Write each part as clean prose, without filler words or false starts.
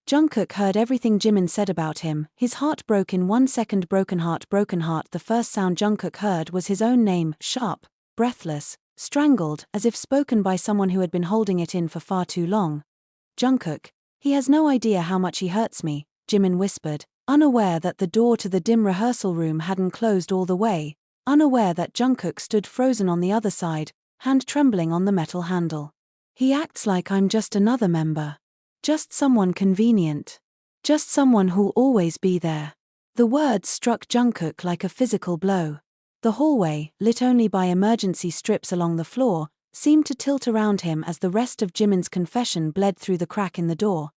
Jungkook heard everything Jimin said about him. His heart broke in 1 second. Broken heart, broken heart. The first sound Jungkook heard was his own name, sharp, breathless, strangled, as if spoken by someone who had been holding it in for far too long. Jungkook, he has no idea how much he hurts me, Jimin whispered, unaware that the door to the dim rehearsal room hadn't closed all the way, unaware that Jungkook stood frozen on the other side, hand trembling on the metal handle. He acts like I'm just another member. Just someone convenient. Just someone who'll always be there. The words struck Jungkook like a physical blow. The hallway, lit only by emergency strips along the floor, seemed to tilt around him as the rest of Jimin's confession bled through the crack in the door.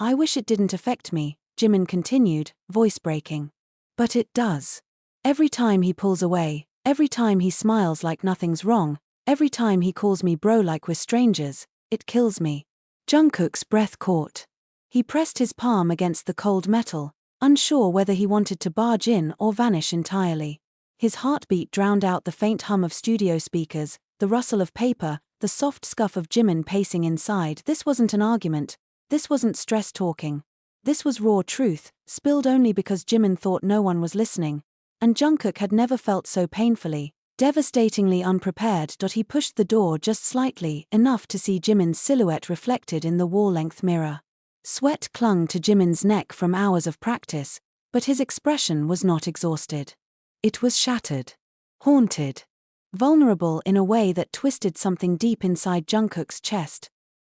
I wish it didn't affect me, Jimin continued, voice breaking. But it does. Every time he pulls away, every time he smiles like nothing's wrong, every time he calls me bro like we're strangers, it kills me. Jungkook's breath caught. He pressed his palm against the cold metal, unsure whether he wanted to barge in or vanish entirely. His heartbeat drowned out the faint hum of studio speakers, the rustle of paper, the soft scuff of Jimin pacing inside. This wasn't an argument. This wasn't stress talking. This was raw truth, spilled only because Jimin thought no one was listening. And Jungkook had never felt so painfully, devastatingly unprepared. He pushed the door just slightly, enough to see Jimin's silhouette reflected in the wall-length mirror. Sweat clung to Jimin's neck from hours of practice, but his expression was not exhausted. It was shattered. Haunted. Vulnerable in a way that twisted something deep inside Jungkook's chest.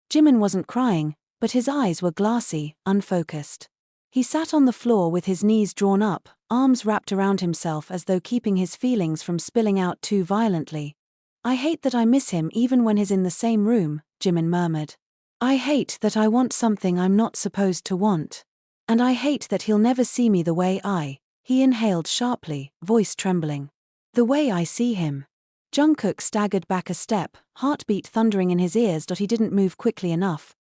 Jimin wasn't crying, but his eyes were glassy, unfocused. He sat on the floor with his knees drawn up, arms wrapped around himself as though keeping his feelings from spilling out too violently. I hate that I miss him even when he's in the same room, Jimin murmured. I hate that I want something I'm not supposed to want. And I hate that he'll never see me the way he inhaled sharply, voice trembling. The way I see him. Jungkook staggered back a step, heartbeat thundering in his ears. He didn't move quickly enough.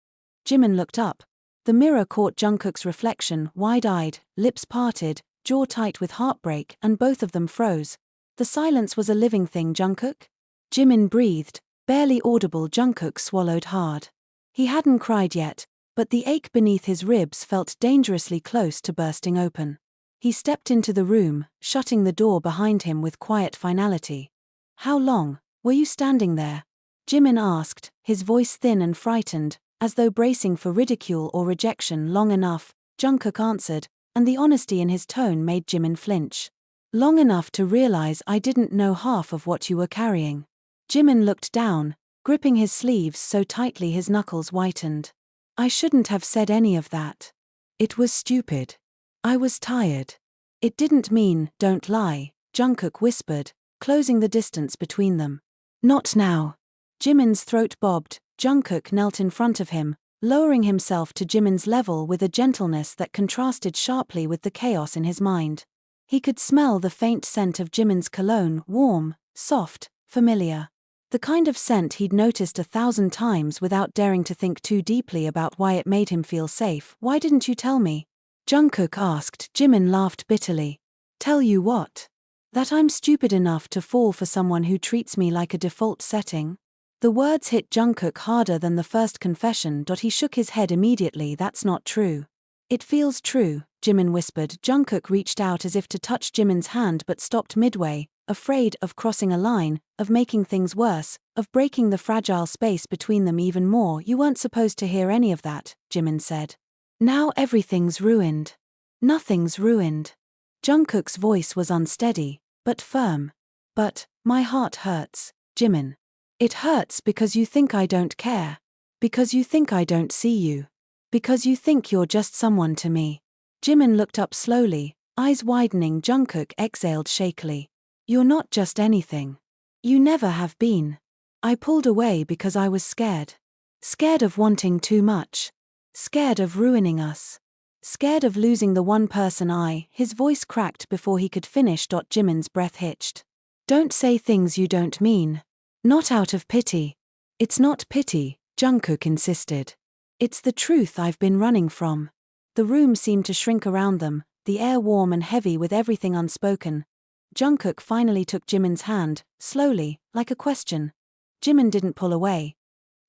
Jimin looked up. The mirror caught Jungkook's reflection, wide-eyed, lips parted, jaw tight with heartbreak, and both of them froze. The silence was a living thing. Jungkook? Jimin breathed, barely audible. Jungkook swallowed hard. He hadn't cried yet, but the ache beneath his ribs felt dangerously close to bursting open. He stepped into the room, shutting the door behind him with quiet finality. How long were you standing there? Jimin asked, his voice thin and frightened, as though bracing for ridicule or rejection. Long enough, Jungkook answered, and the honesty in his tone made Jimin flinch. Long enough to realize I didn't know half of what you were carrying. Jimin looked down, gripping his sleeves so tightly his knuckles whitened. I shouldn't have said any of that. It was stupid. I was tired. It didn't mean, don't lie, Jungkook whispered, closing the distance between them. Not now. Jimin's throat bobbed. Jungkook knelt in front of him, lowering himself to Jimin's level with a gentleness that contrasted sharply with the chaos in his mind. He could smell the faint scent of Jimin's cologne, warm, soft, familiar. The kind of scent he'd noticed 1,000 times without daring to think too deeply about why it made him feel safe. Why didn't you tell me? Jungkook asked. Jimin laughed bitterly. Tell you what? That I'm stupid enough to fall for someone who treats me like a default setting? The words hit Jungkook harder than the first confession. He shook his head immediately. That's not true. It feels true, Jimin whispered. Jungkook reached out as if to touch Jimin's hand but stopped midway, afraid of crossing a line, of making things worse, of breaking the fragile space between them even more. You weren't supposed to hear any of that, Jimin said. Now everything's ruined. Nothing's ruined. Jungkook's voice was unsteady, but firm. But, my heart hurts, Jimin. It hurts because you think I don't care. Because you think I don't see you. Because you think you're just someone to me. Jimin looked up slowly, eyes widening. Jungkook exhaled shakily. You're not just anything. You never have been. I pulled away because I was scared. Scared of wanting too much. Scared of ruining us. Scared of losing the one person His voice cracked before he could finish. Jimin's breath hitched. Don't say things you don't mean. Not out of pity. It's not pity, Jungkook insisted. It's the truth I've been running from. The room seemed to shrink around them, the air warm and heavy with everything unspoken. Jungkook finally took Jimin's hand, slowly, like a question. Jimin didn't pull away.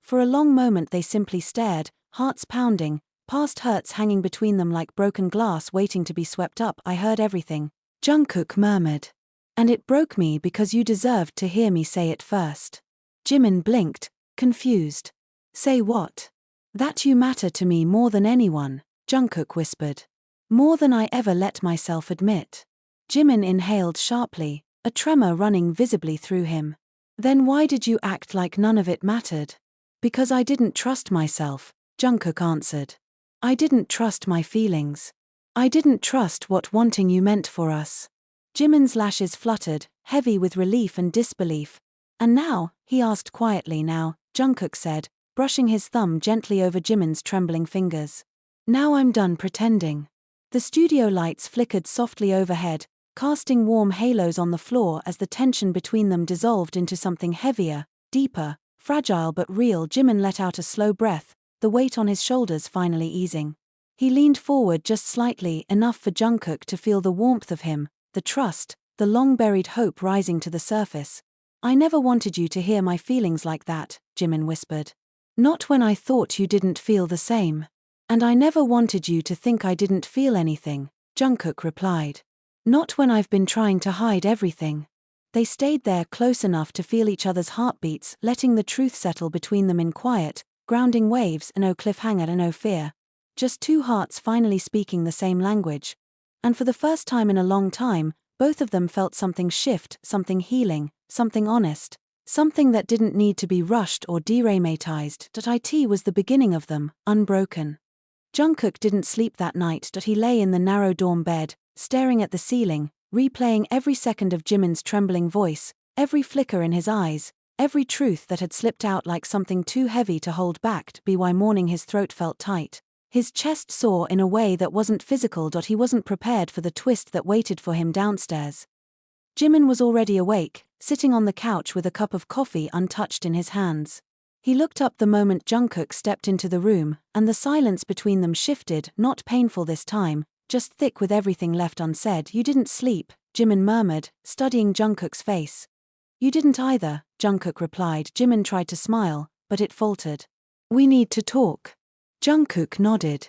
For a long moment they simply stared, hearts pounding, past hurts hanging between them like broken glass waiting to be swept up. I heard everything, Jungkook murmured. And it broke me because you deserved to hear me say it first. Jimin blinked, confused. Say what? That you matter to me more than anyone, Jungkook whispered. More than I ever let myself admit. Jimin inhaled sharply, a tremor running visibly through him. Then why did you act like none of it mattered? Because I didn't trust myself, Jungkook answered. I didn't trust my feelings. I didn't trust what wanting you meant for us. Jimin's lashes fluttered, heavy with relief and disbelief. And now, he asked quietly. Now, Jungkook said, brushing his thumb gently over Jimin's trembling fingers. Now I'm done pretending. The studio lights flickered softly overhead, casting warm halos on the floor as the tension between them dissolved into something heavier, deeper, fragile but real. Jimin let out a slow breath, the weight on his shoulders finally easing. He leaned forward just slightly, enough for Jungkook to feel the warmth of him, the trust, the long-buried hope rising to the surface. I never wanted you to hear my feelings like that, Jimin whispered. Not when I thought you didn't feel the same. And I never wanted you to think I didn't feel anything, Jungkook replied. Not when I've been trying to hide everything. They stayed there close enough to feel each other's heartbeats, letting the truth settle between them in quiet, grounding waves. No cliffhanger and no fear. Just two hearts finally speaking the same language. And for the first time in a long time, both of them felt something shift, something healing, something honest, something that didn't need to be rushed or deramatized. It was the beginning of them, unbroken. Jungkook didn't sleep that night. He lay in the narrow dorm bed, staring at the ceiling, replaying every second of Jimin's trembling voice, every flicker in his eyes, every truth that had slipped out like something too heavy to hold back. By morning his throat felt tight. His chest sore in a way that wasn't physical. He wasn't prepared for the twist that waited for him downstairs. Jimin was already awake, sitting on the couch with a cup of coffee untouched in his hands. He looked up the moment Jungkook stepped into the room, and the silence between them shifted, not painful this time, just thick with everything left unsaid. You didn't sleep, Jimin murmured, studying Jungkook's face. You didn't either, Jungkook replied. Jimin tried to smile, but it faltered. We need to talk. Jungkook nodded.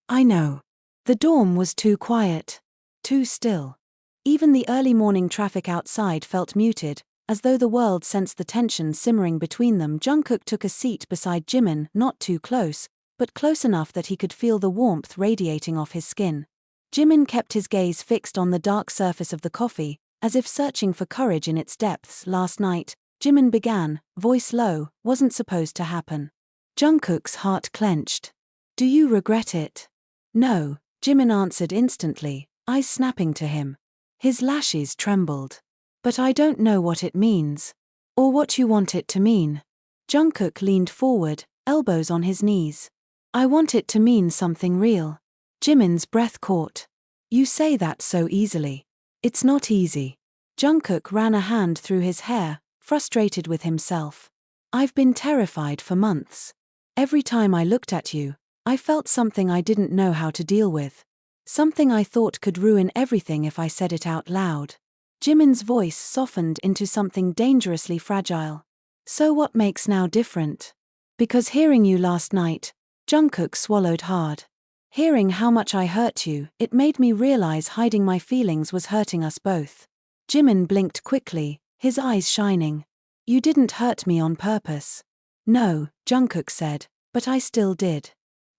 I know. The dorm was too quiet. Too still. Even the early morning traffic outside felt muted, as though the world sensed the tension simmering between them. Jungkook took a seat beside Jimin, not too close, but close enough that he could feel the warmth radiating off his skin. Jimin kept his gaze fixed on the dark surface of the coffee, as if searching for courage in its depths. Last night, Jimin began, voice low, wasn't supposed to happen. Jungkook's heart clenched. Do you regret it? No, Jimin answered instantly, eyes snapping to him. His lashes trembled. But I don't know what it means. Or what you want it to mean. Jungkook leaned forward, elbows on his knees. I want it to mean something real. Jimin's breath caught. You say that so easily. It's not easy. Jungkook ran a hand through his hair, frustrated with himself. I've been terrified for months. Every time I looked at you, I felt something I didn't know how to deal with. Something I thought could ruin everything if I said it out loud. Jimin's voice softened into something dangerously fragile. So what makes now different? Because hearing you last night, Jungkook swallowed hard. Hearing how much I hurt you, it made me realize hiding my feelings was hurting us both. Jimin blinked quickly, his eyes shining. You didn't hurt me on purpose. No, Jungkook said, but I still did.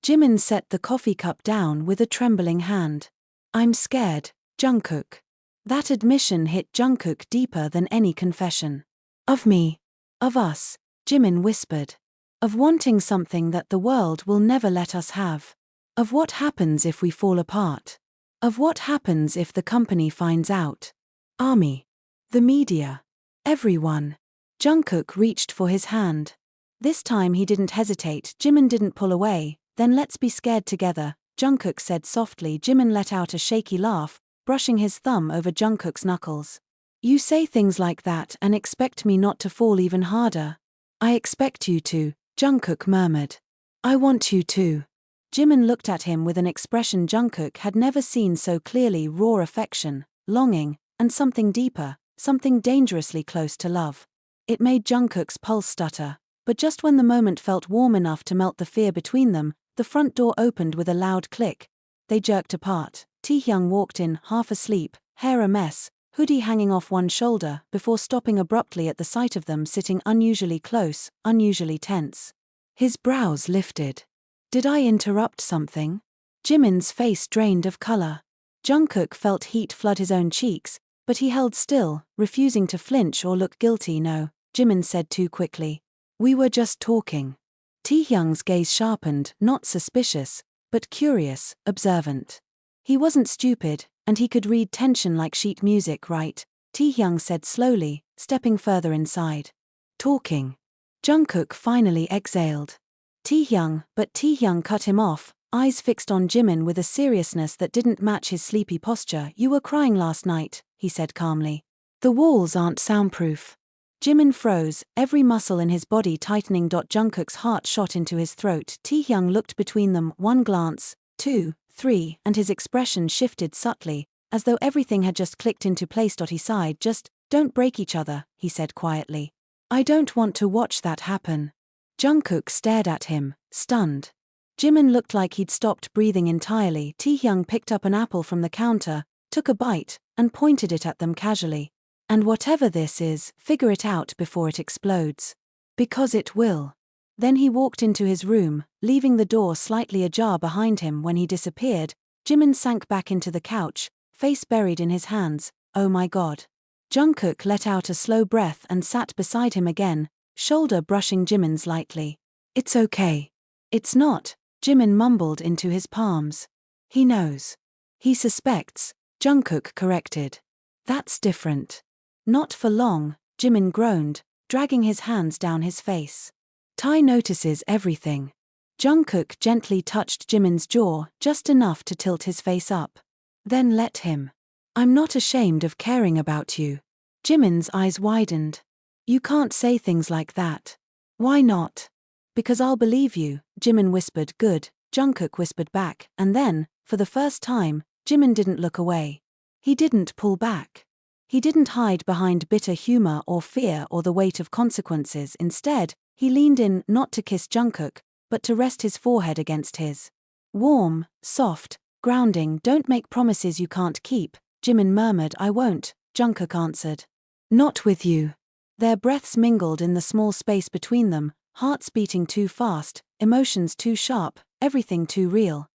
Jimin set the coffee cup down with a trembling hand. I'm scared, Jungkook. That admission hit Jungkook deeper than any confession. Of me. Of us, Jimin whispered. Of wanting something that the world will never let us have. Of what happens if we fall apart. Of what happens if the company finds out. Army. The media. Everyone. Jungkook reached for his hand. This time he didn't hesitate. Jimin didn't pull away. Then let's be scared together, Jungkook said softly. Jimin let out a shaky laugh, brushing his thumb over Jungkook's knuckles. You say things like that and expect me not to fall even harder. I expect you to, Jungkook murmured. I want you to. Jimin looked at him with an expression Jungkook had never seen so clearly: raw affection, longing, and something deeper, something dangerously close to love. It made Jungkook's pulse stutter, but just when the moment felt warm enough to melt the fear between them, The front door opened with a loud click. They jerked apart. Taehyung walked in, half asleep, hair a mess, hoodie hanging off one shoulder, before stopping abruptly at the sight of them sitting unusually close, unusually tense. His brows lifted. Did I interrupt something? Jimin's face drained of color. Jungkook felt heat flood his own cheeks, but he held still, refusing to flinch or look guilty. No, Jimin said too quickly. We were just talking. Taehyung's gaze sharpened, not suspicious, but curious, observant. He wasn't stupid, and he could read tension like sheet music, right? Taehyung said slowly, stepping further inside. Talking. Jungkook finally exhaled. But Taehyung cut him off, eyes fixed on Jimin with a seriousness that didn't match his sleepy posture. You were crying last night, he said calmly. The walls aren't soundproof. Jimin froze, every muscle in his body tightening. Jungkook's heart shot into his throat. Taehyung looked between them, one glance, two, three, and his expression shifted subtly, as though everything had just clicked into place. He sighed. Just, don't break each other, he said quietly. I don't want to watch that happen. Jungkook stared at him, stunned. Jimin looked like he'd stopped breathing entirely. Taehyung picked up an apple from the counter, took a bite, and pointed it at them casually. And whatever this is, figure it out before it explodes. Because it will. Then he walked into his room, leaving the door slightly ajar behind him. When he disappeared, Jimin sank back into the couch, face buried in his hands. Oh my God. Jungkook let out a slow breath and sat beside him again, shoulder brushing Jimin's lightly. It's okay. It's not, Jimin mumbled into his palms. He knows. He suspects, Jungkook corrected. That's different. Not for long, Jimin groaned, dragging his hands down his face. Tae notices everything. Jungkook gently touched Jimin's jaw, just enough to tilt his face up. Then let him. I'm not ashamed of caring about you. Jimin's eyes widened. You can't say things like that. Why not? Because I'll believe you, Jimin whispered. Good, Jungkook whispered back, and then, for the first time, Jimin didn't look away. He didn't pull back. He didn't hide behind bitter humor or fear or the weight of consequences. Instead, he leaned in, not to kiss Jungkook, but to rest his forehead against his. Warm, soft, grounding. Don't make promises you can't keep, Jimin murmured. I won't, Jungkook answered. Not with you. Their breaths mingled in the small space between them, hearts beating too fast, emotions too sharp, everything too real.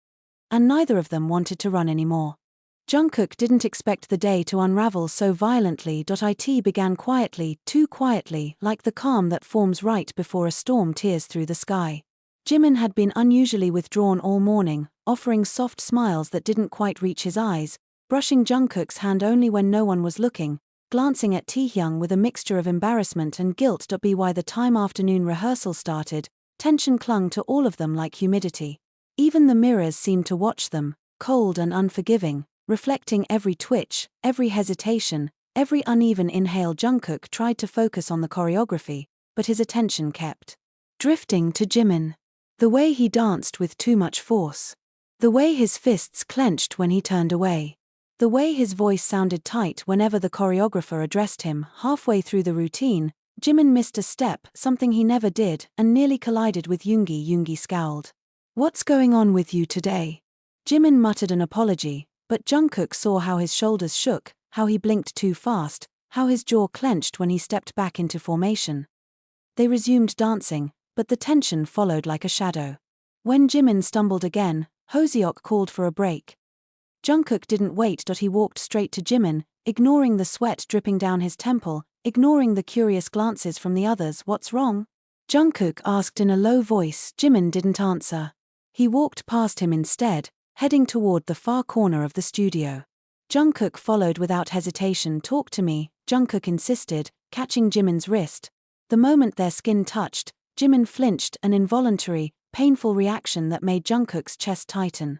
And neither of them wanted to run anymore. Jungkook didn't expect the day to unravel so violently. It began quietly, too quietly, like the calm that forms right before a storm tears through the sky. Jimin had been unusually withdrawn all morning, offering soft smiles that didn't quite reach his eyes, brushing Jungkook's hand only when no one was looking, glancing at Taehyung with a mixture of embarrassment and guilt. By the time afternoon rehearsal started, tension clung to all of them like humidity. Even the mirrors seemed to watch them, cold and unforgiving, reflecting every twitch, every hesitation, every uneven inhale. Jungkook tried to focus on the choreography, but his attention kept drifting to Jimin. The way he danced with too much force. The way his fists clenched when he turned away. The way his voice sounded tight whenever the choreographer addressed him. Halfway through the routine, Jimin missed a step, something he never did, and nearly collided with Yoongi. Yoongi scowled. What's going on with you today? Jimin muttered an apology, but Jungkook saw how his shoulders shook, how he blinked too fast, how his jaw clenched when he stepped back into formation. They resumed dancing, but the tension followed like a shadow. When Jimin stumbled again, Hoseok called for a break. Jungkook didn't wait. He walked straight to Jimin, ignoring the sweat dripping down his temple, ignoring the curious glances from the others. What's wrong? Jungkook asked in a low voice. Jimin didn't answer. He walked past him instead, heading toward the far corner of the studio. Jungkook followed without hesitation. Talk to me, Jungkook insisted, catching Jimin's wrist. The moment their skin touched, Jimin flinched, an involuntary, painful reaction that made Jungkook's chest tighten.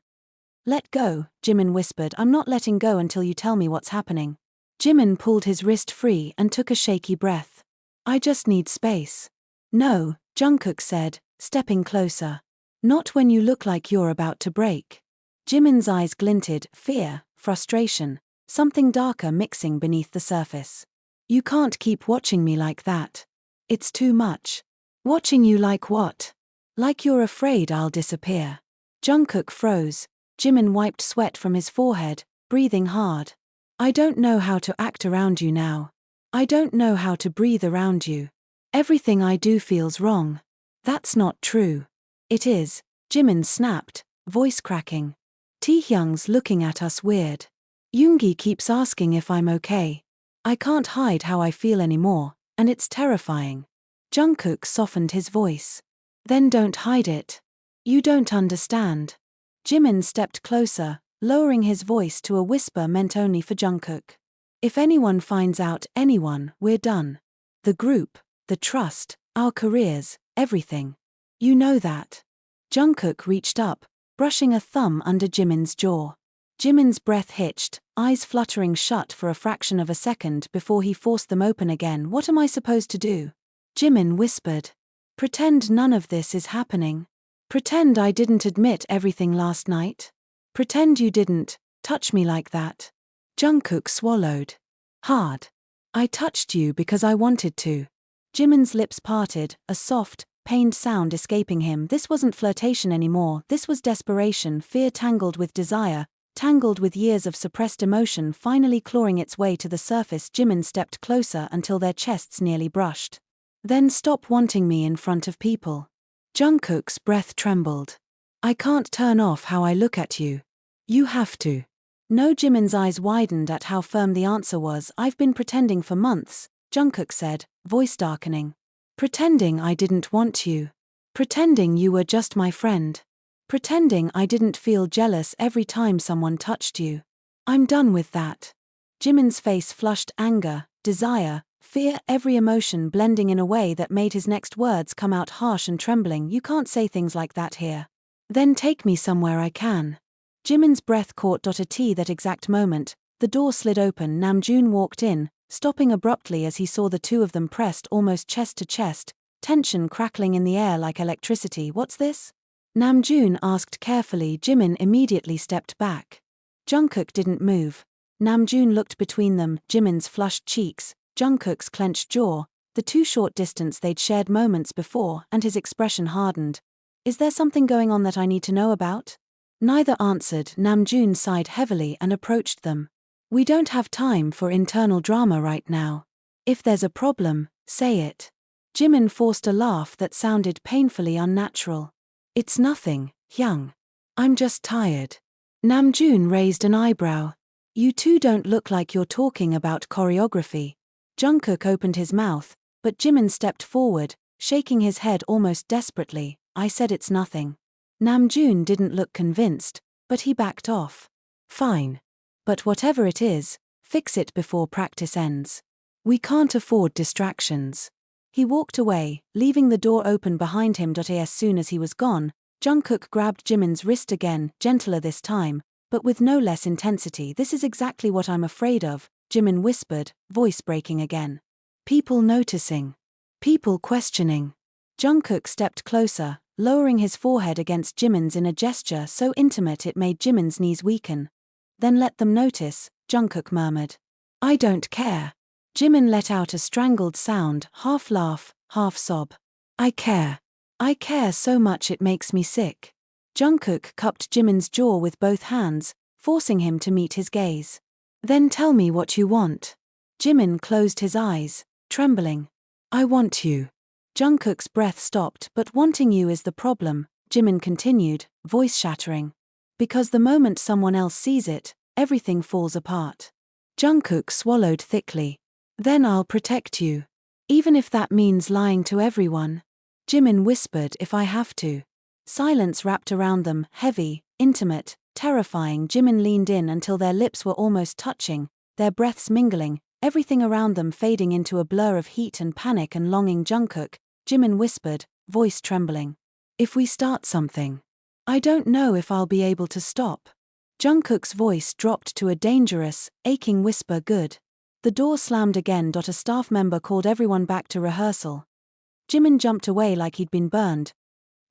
Let go, Jimin whispered. I'm not letting go until you tell me what's happening. Jimin pulled his wrist free and took a shaky breath. I just need space. No, Jungkook said, stepping closer. Not when you look like you're about to break. Jimin's eyes glinted, fear, frustration, something darker mixing beneath the surface. You can't keep watching me like that. It's too much. Watching you like what? Like you're afraid I'll disappear. Jungkook froze. Jimin wiped sweat from his forehead, breathing hard. I don't know how to act around you now. I don't know how to breathe around you. Everything I do feels wrong. That's not true. It is, Jimin snapped, voice cracking. Taehyung's looking at us weird. Yoongi keeps asking if I'm okay. I can't hide how I feel anymore, and it's terrifying. Jungkook softened his voice. Then don't hide it. You don't understand. Jimin stepped closer, lowering his voice to a whisper meant only for Jungkook. If anyone finds out, we're done. The group, the trust, our careers, everything. You know that. Jungkook reached up, brushing a thumb under Jimin's jaw. Jimin's breath hitched, eyes fluttering shut for a fraction of a second before he forced them open again. What am I supposed to do? Jimin whispered. Pretend none of this is happening. Pretend I didn't admit everything last night. Pretend you didn't touch me like that. Jungkook swallowed. Hard. I touched you because I wanted to. Jimin's lips parted, a soft, pained sound escaping him. This wasn't flirtation anymore, this was desperation, fear tangled with desire, tangled with years of suppressed emotion finally clawing its way to the surface. Jimin stepped closer until their chests nearly brushed. Then stop wanting me in front of people. Jungkook's breath trembled. I can't turn off how I look at you. You have to. No. Jimin's eyes widened at how firm the answer was. I've been pretending for months, Jungkook said, voice darkening. Pretending I didn't want you. Pretending you were just my friend. Pretending I didn't feel jealous every time someone touched you. I'm done with that. Jimin's face flushed anger, desire, fear, every emotion blending in a way that made his next words come out harsh and trembling. You can't say things like that here. Then take me somewhere I can. Jimin's breath caught a T that exact moment. The door slid open. Namjoon walked in, stopping abruptly as he saw the two of them pressed almost chest to chest, tension crackling in the air like electricity. What's this? Namjoon asked carefully. Jimin immediately stepped back. Jungkook didn't move. Namjoon looked between them, Jimin's flushed cheeks, Jungkook's clenched jaw, the too short distance they'd shared moments before, and his expression hardened. Is there something going on that I need to know about? Neither answered. Namjoon sighed heavily and approached them. We don't have time for internal drama right now. If there's a problem, say it. Jimin forced a laugh that sounded painfully unnatural. It's nothing, Hyung. I'm just tired. Namjoon raised an eyebrow. You two don't look like you're talking about choreography. Jungkook opened his mouth, but Jimin stepped forward, shaking his head almost desperately. I said it's nothing. Namjoon didn't look convinced, but he backed off. Fine. But whatever it is, fix it before practice ends. We can't afford distractions. He walked away, leaving the door open behind him. As soon as he was gone, Jungkook grabbed Jimin's wrist again, gentler this time, but with no less intensity. This is exactly what I'm afraid of, Jimin whispered, voice breaking again. People noticing. People questioning. Jungkook stepped closer, lowering his forehead against Jimin's in a gesture so intimate it made Jimin's knees weaken. Then let them notice, Jungkook murmured. I don't care. Jimin let out a strangled sound, half laugh, half sob. I care. I care so much it makes me sick. Jungkook cupped Jimin's jaw with both hands, forcing him to meet his gaze. Then tell me what you want. Jimin closed his eyes, trembling. I want you. Jungkook's breath stopped. But wanting you is the problem, Jimin continued, voice shattering. Because the moment someone else sees it, everything falls apart. Jungkook swallowed thickly. Then I'll protect you. Even if that means lying to everyone. Jimin whispered, if I have to. Silence wrapped around them, heavy, intimate, terrifying. Jimin leaned in until their lips were almost touching, their breaths mingling, everything around them fading into a blur of heat and panic and longing. Jungkook, Jimin whispered, voice trembling. If we start something, I don't know if I'll be able to stop. Jungkook's voice dropped to a dangerous, aching whisper. Good. The door slammed again. A staff member called everyone back to rehearsal. Jimin jumped away like he'd been burned.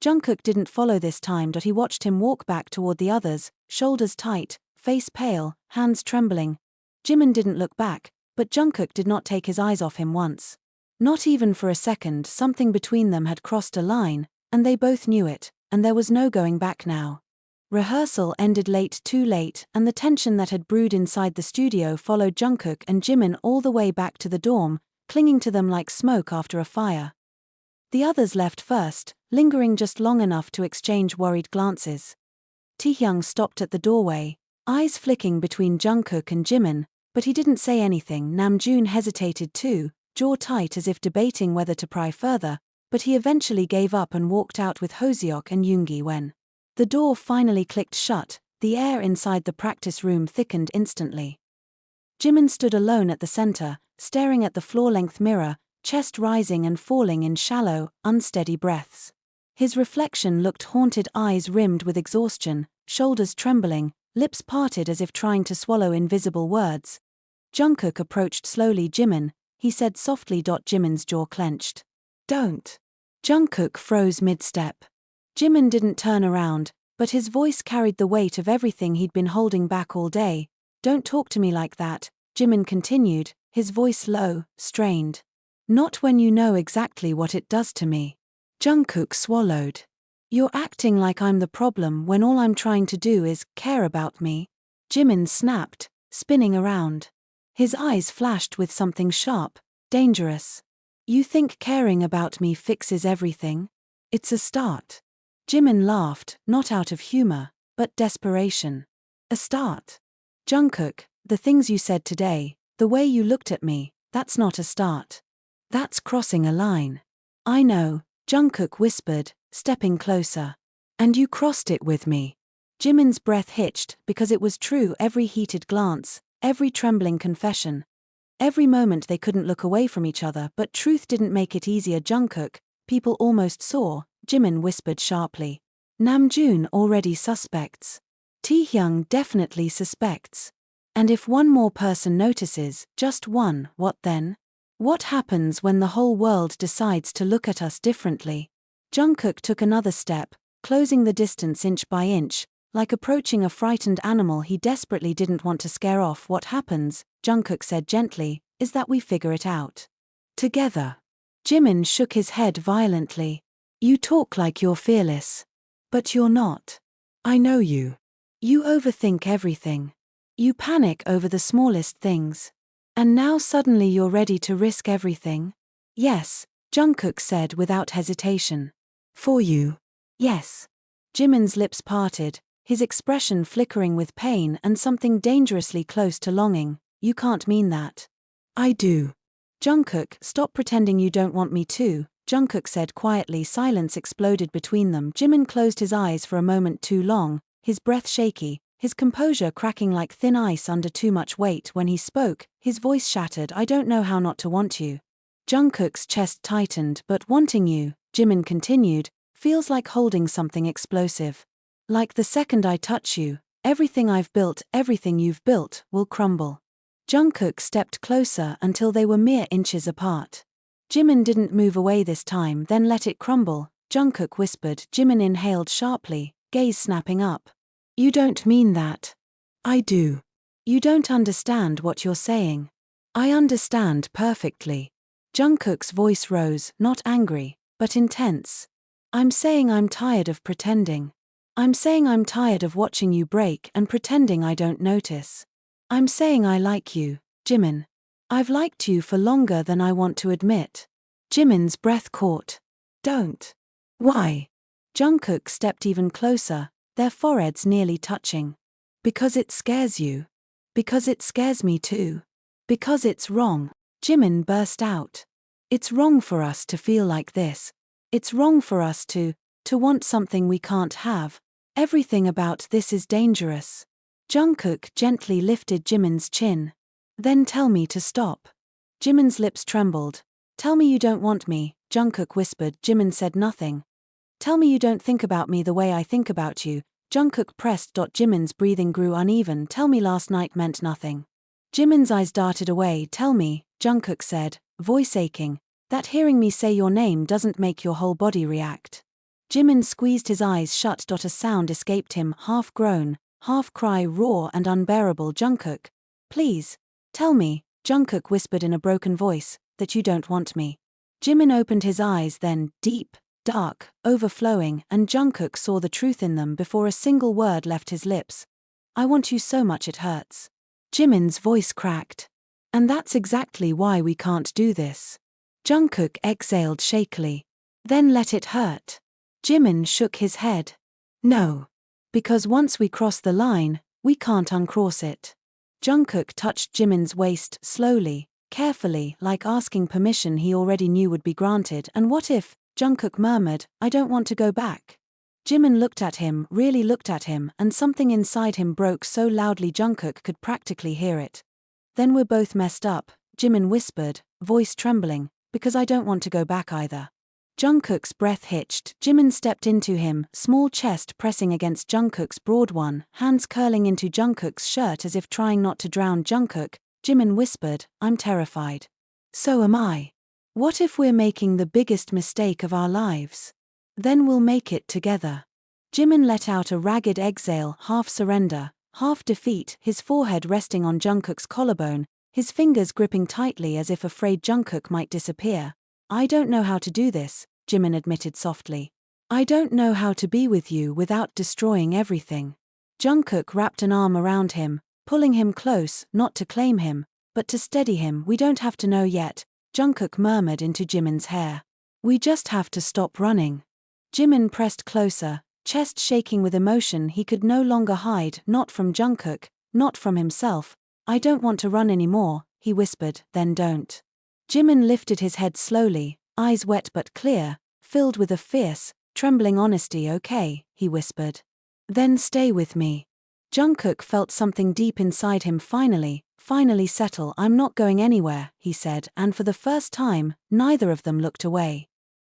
Jungkook didn't follow this time. He watched him walk back toward the others, shoulders tight, face pale, hands trembling. Jimin didn't look back, but Jungkook did not take his eyes off him once. Not even for a second. Something between them had crossed a line, and they both knew it, and there was no going back now. Rehearsal ended late, too late, and the tension that had brewed inside the studio followed Jungkook and Jimin all the way back to the dorm, clinging to them like smoke after a fire. The others left first, lingering just long enough to exchange worried glances. Taehyung stopped at the doorway, eyes flicking between Jungkook and Jimin, but he didn't say anything. Namjoon hesitated too, jaw tight as if debating whether to pry further, but he eventually gave up and walked out with Hoseok and Yoongi. When the door finally clicked shut, the air inside the practice room thickened instantly. Jimin stood alone at the center, staring at the floor-length mirror, chest rising and falling in shallow, unsteady breaths. His reflection looked haunted, eyes rimmed with exhaustion, shoulders trembling, lips parted as if trying to swallow invisible words. Jungkook approached slowly. Jimin, he said softly. Jimin's jaw clenched. Don't. Jungkook froze mid-step. Jimin didn't turn around, but his voice carried the weight of everything he'd been holding back all day. Don't talk to me like that, Jimin continued, his voice low, strained. Not when you know exactly what it does to me. Jungkook swallowed. You're acting like I'm the problem when all I'm trying to do is care about me. Jimin snapped, spinning around. His eyes flashed with something sharp, dangerous. You think caring about me fixes everything? It's a start. Jimin laughed, not out of humor, but desperation. A start. Jungkook, the things you said today, the way you looked at me, that's not a start. That's crossing a line. I know, Jungkook whispered, stepping closer. And you crossed it with me. Jimin's breath hitched, because it was true. Every heated glance, every trembling confession. Every moment they couldn't look away from each other, but truth didn't make it easier. Jungkook, people almost saw, Jimin whispered sharply. Namjoon already suspects. Taehyung definitely suspects. And if one more person notices, just one, what then? What happens when the whole world decides to look at us differently? Jungkook took another step, closing the distance inch by inch, like approaching a frightened animal he desperately didn't want to scare off. What happens, Jungkook said gently, is that we figure it out. Together. Jimin shook his head violently. You talk like you're fearless. But you're not. I know you. You overthink everything. You panic over the smallest things. And now suddenly you're ready to risk everything? Yes, Jungkook said without hesitation. For you. Yes. Jimin's lips parted, his expression flickering with pain and something dangerously close to longing. You can't mean that. I do. Jungkook, stop pretending you don't want me to, Jungkook said quietly. Silence exploded between them. Jimin closed his eyes for a moment too long, his breath shaky, his composure cracking like thin ice under too much weight. When he spoke, his voice shattered. I don't know how not to want you. Jungkook's chest tightened. But wanting you, Jimin continued, feels like holding something explosive. Like the second I touch you, everything I've built, everything you've built, will crumble. Jungkook stepped closer until they were mere inches apart. Jimin didn't move away this time. Then let it crumble, Jungkook whispered. Jimin inhaled sharply, gaze snapping up. You don't mean that. I do. You don't understand what you're saying. I understand perfectly. Jungkook's voice rose, not angry, but intense. I'm saying I'm tired of pretending. I'm saying I'm tired of watching you break and pretending I don't notice. I'm saying I like you, Jimin. I've liked you for longer than I want to admit. Jimin's breath caught. Don't. Why? Jungkook stepped even closer, their foreheads nearly touching. Because it scares you. Because it scares me too. Because it's wrong. Jimin burst out. It's wrong for us to feel like this. It's wrong for us to want something we can't have. Everything about this is dangerous. Jungkook gently lifted Jimin's chin. Then tell me to stop. Jimin's lips trembled. Tell me you don't want me, Jungkook whispered. Jimin said nothing. Tell me you don't think about me the way I think about you, Jungkook pressed. Jimin's breathing grew uneven. Tell me last night meant nothing. Jimin's eyes darted away. Tell me, Jungkook said, voice aching, that hearing me say your name doesn't make your whole body react. Jimin squeezed his eyes shut. A sound escaped him, half groan, half cry, raw and unbearable. Jungkook, please, tell me, Jungkook whispered in a broken voice, that you don't want me. Jimin opened his eyes then, deep, dark, overflowing, and Jungkook saw the truth in them before a single word left his lips. I want you so much it hurts. Jimin's voice cracked. And that's exactly why we can't do this. Jungkook exhaled shakily. Then let it hurt. Jimin shook his head. No. Because once we cross the line, we can't uncross it. Jungkook touched Jimin's waist slowly, carefully, like asking permission he already knew would be granted. And what if, Jungkook murmured, I don't want to go back. Jimin looked at him, really looked at him, and something inside him broke so loudly Jungkook could practically hear it. Then we're both messed up, Jimin whispered, voice trembling, because I don't want to go back either. Jungkook's breath hitched. Jimin stepped into him, small chest pressing against Jungkook's broad one, hands curling into Jungkook's shirt as if trying not to drown Jungkook. Jimin whispered, I'm terrified. So am I. What if we're making the biggest mistake of our lives? Then we'll make it together. Jimin let out a ragged exhale, half surrender, half defeat, his forehead resting on Jungkook's collarbone, his fingers gripping tightly as if afraid Jungkook might disappear. I don't know how to do this, Jimin admitted softly. I don't know how to be with you without destroying everything. Jungkook wrapped an arm around him, pulling him close, not to claim him, but to steady him. We don't have to know yet, Jungkook murmured into Jimin's hair. We just have to stop running. Jimin pressed closer, chest shaking with emotion he could no longer hide, not from Jungkook, not from himself. I don't want to run anymore, he whispered, then don't. Jimin lifted his head slowly, eyes wet but clear, filled with a fierce, trembling honesty. Okay, he whispered. Then stay with me. Jungkook felt something deep inside him finally settle. I'm not going anywhere, he said, and for the first time, neither of them looked away.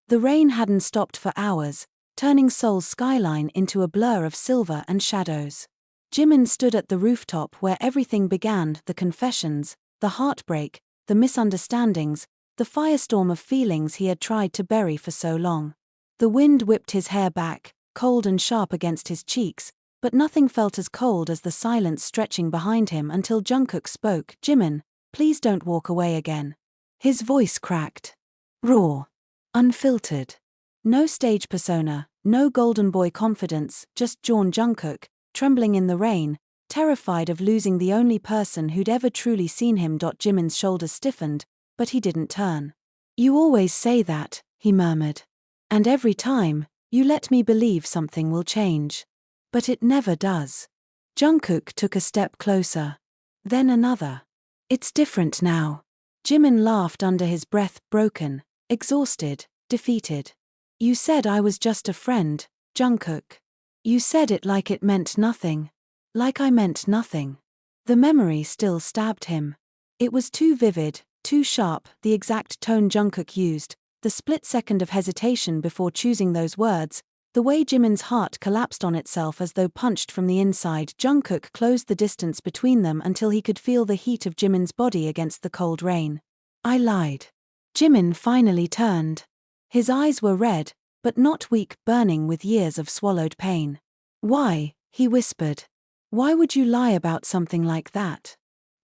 The rain hadn't stopped for hours, turning Seoul's skyline into a blur of silver and shadows. Jimin stood at the rooftop where everything began, the confessions, the heartbreak, the misunderstandings, the firestorm of feelings he had tried to bury for so long. The wind whipped his hair back, cold and sharp against his cheeks, but nothing felt as cold as the silence stretching behind him until Jungkook spoke. Jimin, please don't walk away again. His voice cracked. Raw. Unfiltered. No stage persona, no golden boy confidence, just Jeon Jungkook, trembling in the rain, terrified of losing the only person who'd ever truly seen him. Jimin's shoulders stiffened, but he didn't turn. You always say that, he murmured. And every time, you let me believe something will change. But it never does. Jungkook took a step closer. Then another. It's different now. Jimin laughed under his breath, broken, exhausted, defeated. You said I was just a friend, Jungkook. You said it like it meant nothing. Like I meant nothing. The memory still stabbed him. It was too vivid, too sharp, the exact tone Jungkook used, the split second of hesitation before choosing those words, the way Jimin's heart collapsed on itself as though punched from the inside. Jungkook closed the distance between them until he could feel the heat of Jimin's body against the cold rain. I lied. Jimin finally turned. His eyes were red, but not weak, burning with years of swallowed pain. Why, he whispered. Why would you lie about something like that?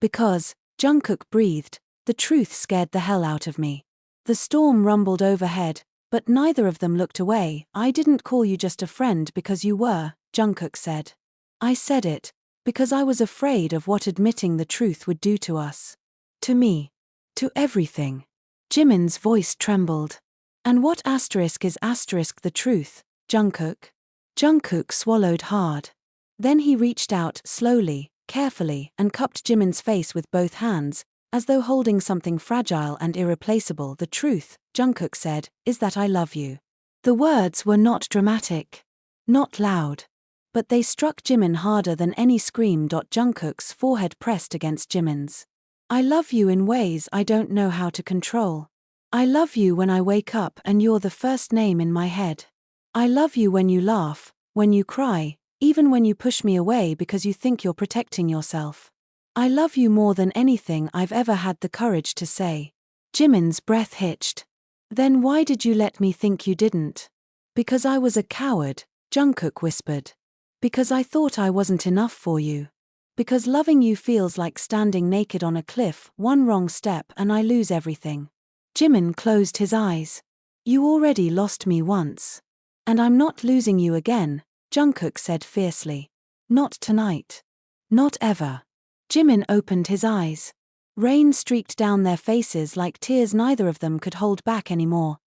Because, Jungkook breathed, the truth scared the hell out of me. The storm rumbled overhead, but neither of them looked away. I didn't call you just a friend because you were, Jungkook said. I said it, because I was afraid of what admitting the truth would do to us. To me. To everything. Jimin's voice trembled. And what asterisk is asterisk the truth, Jungkook? Jungkook swallowed hard. Then he reached out, slowly, carefully, and cupped Jimin's face with both hands, as though holding something fragile and irreplaceable. The truth, Jungkook said, is that I love you. The words were not dramatic. Not loud. But they struck Jimin harder than any scream. Jungkook's forehead pressed against Jimin's. I love you in ways I don't know how to control. I love you when I wake up and you're the first name in my head. I love you when you laugh, when you cry, even when you push me away because you think you're protecting yourself. I love you more than anything I've ever had the courage to say. Jimin's breath hitched. Then why did you let me think you didn't? Because I was a coward, Jungkook whispered. Because I thought I wasn't enough for you. Because loving you feels like standing naked on a cliff, one wrong step and I lose everything. Jimin closed his eyes. You already lost me once. And I'm not losing you again, Jungkook said fiercely. Not tonight. Not ever. Jimin opened his eyes. Rain streaked down their faces like tears neither of them could hold back anymore.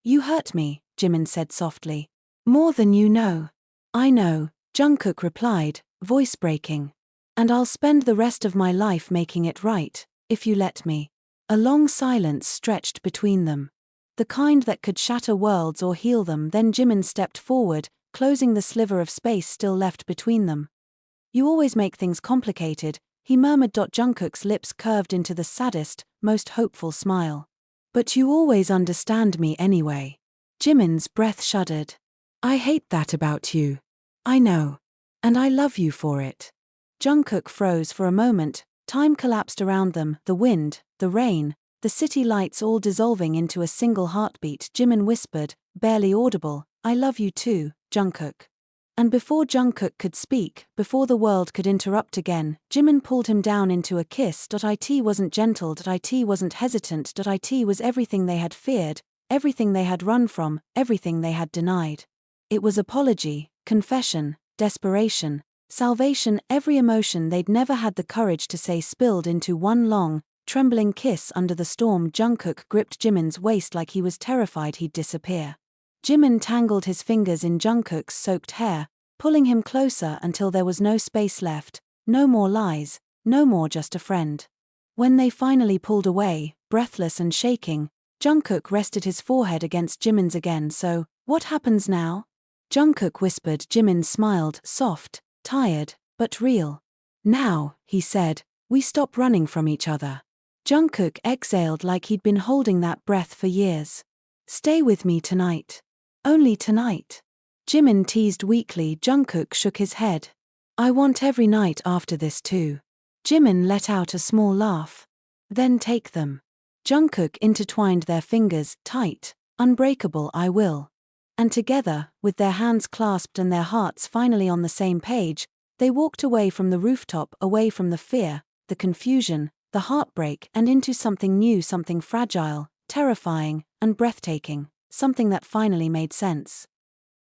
You hurt me, Jimin said softly. More than you know. I know, Jungkook replied, voice breaking. And I'll spend the rest of my life making it right, if you let me. A long silence stretched between them. The kind that could shatter worlds or heal them. Then Jimin stepped forward, closing the sliver of space still left between them. You always make things complicated, he murmured. Jungkook's lips curved into the saddest, most hopeful smile. But you always understand me anyway. Jimin's breath shuddered. I hate that about you. I know. And I love you for it. Jungkook froze for a moment, time collapsed around them, the wind, the rain, the city lights all dissolving into a single heartbeat. Jimin whispered, barely audible, I love you too, Jungkook. And before Jungkook could speak, before the world could interrupt again, Jimin pulled him down into a kiss. It wasn't gentle, it wasn't hesitant, it was everything they had feared, everything they had run from, everything they had denied. It was apology, confession, desperation, salvation, every emotion they'd never had the courage to say spilled into one long, trembling kiss. Under the storm, Jungkook gripped Jimin's waist like he was terrified he'd disappear. Jimin tangled his fingers in Jungkook's soaked hair, pulling him closer until there was no space left, no more lies, no more just a friend. When they finally pulled away, breathless and shaking, Jungkook rested his forehead against Jimin's again. So, what happens now? Jungkook whispered. Jimin smiled, soft, tired, but real. Now, he said, we stop running from each other. Jungkook exhaled like he'd been holding that breath for years. Stay with me tonight. Only tonight. Jimin teased weakly. Jungkook shook his head. I want every night after this too. Jimin let out a small laugh. Then take them. Jungkook intertwined their fingers, tight, unbreakable. I will. And together, with their hands clasped and their hearts finally on the same page, they walked away from the rooftop, away from the fear, the confusion, the heartbreak, and into something new, something fragile, terrifying, and breathtaking, something that finally made sense.